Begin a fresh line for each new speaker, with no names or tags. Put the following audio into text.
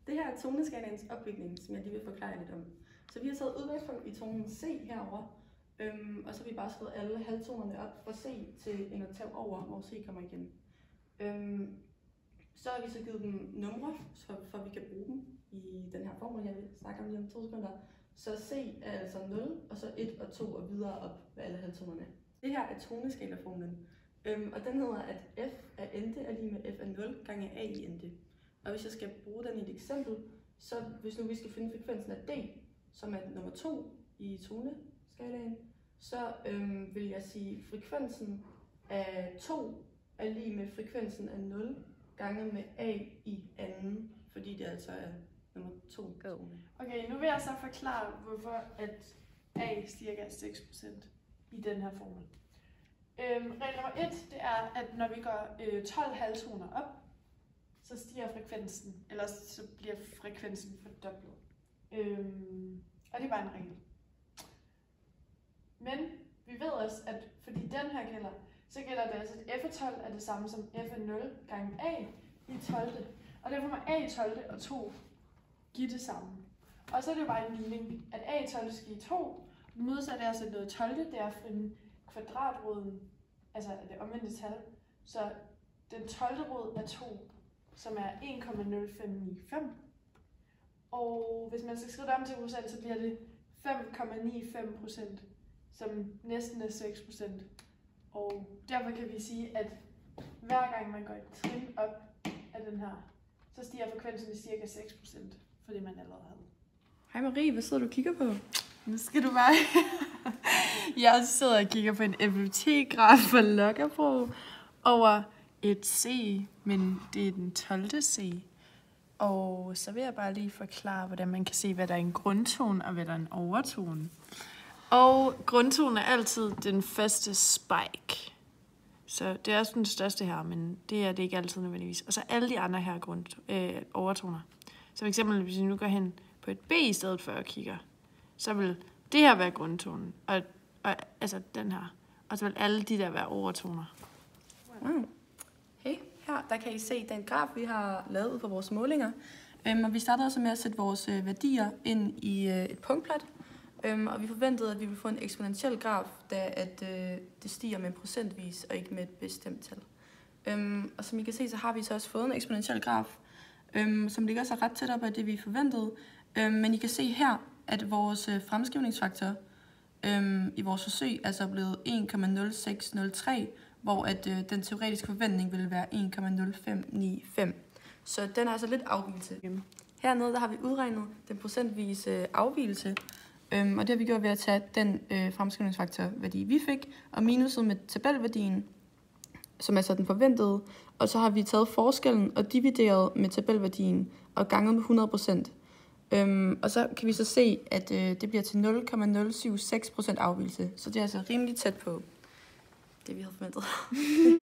Det her er toneskalaens opbygning, som jeg lige vil forklare lidt om. Så vi har taget udgangspunkt i tonen C herovre, og så har vi bare skrevet alle halvtonerne op fra C til en oktav over, hvor C kommer igen. Så har vi så givet dem numre, for at vi kan bruge dem i den her formel, jeg vil snakke om lige om 2 sekunder. Så C er altså 0, og så 1 og 2 og videre op med alle halvtonerne. Det her er toneskalaformlen, og den hedder, at F af ente er lige med F af 0 gange A i ente. Og hvis jeg skal bruge den i et eksempel, så hvis nu vi skal finde frekvensen af D, som er nummer 2 i toneskalaen, så vil jeg sige, at frekvensen af 2 er lige med frekvensen af 0 gange med A i anden, fordi det altså er nummer 2.
Okay, nu vil jeg så forklare, hvorfor at A stiger 6% i den her formel. Regel nummer 1, det er, at når vi går 12 halvtoner op, så stiger frekvensen, eller så bliver frekvensen fordoblet. Og det er bare en regel. Men vi ved også, at fordi den her gælder, så gælder det altså, at F af 12 er det samme som F af 0 gange A i 12. Og derfor må A i 12 og 2 give det samme. Og så er det jo bare en ligning, at A i 12 skal give 2. Modsat er altså noget 12, det er for en kvadratroden, altså det omvendte tal. Så den 12. rod er 2, som er 1,0595. Og hvis man skal skrive det om til procent, så bliver det 5,95%, som næsten er 6%. Og derfor kan vi sige, at hver gang man går et trin op af den her, så stiger frekvensen med cirka 6%, for det man allerede havde.
Hej Marie, hvad sidder du og kigger på?
Nu skal du bare... Jeg sidder og kigger på en FUT-graf for Loggerpro over et C, men det er den 12. C. Og så vil jeg bare lige forklare, hvordan man kan se, hvad der er en grundtone og hvad der er en overtone. Og grundtonen er altid den første spike. Så det er også den største her, men det er det ikke altid nødvendigvis. Og så alle de andre her overtoner. Så for eksempel, hvis vi nu går hen på et B i stedet for at kigge, så vil det her være grundtonen. Og altså den her. Og så vil alle de der være overtoner.
Wow. Hey, her der kan I se den graf, vi har lavet for vores målinger. Og vi startede også med at sætte vores værdier ind i et punktplot. Og vi forventede, at vi ville få en eksponentiel graf, da at, det stiger med procentvis og ikke med et bestemt tal. Og som I kan se, så har vi så også fået en eksponentiel graf, som ligger så ret tæt op af det, vi forventede. Men I kan se her, at vores fremskrivningsfaktor i vores forsøg er så blevet 1,0603, hvor at, den teoretiske forventning ville være 1,0595. Så den er altså lidt afvigelse. Hernede der har vi udregnet den procentvise afvigelse, og det har vi gjort ved at tage den fremskrivningsfaktorværdi, vi fik, og minuset med tabelværdien, som er så den forventede, og så har vi taget forskellen og divideret med tabelværdien og ganget med 100%. Og så kan vi så se, at det bliver til 0,076% afvigelse, så det er altså rimelig tæt på det, vi havde forventet.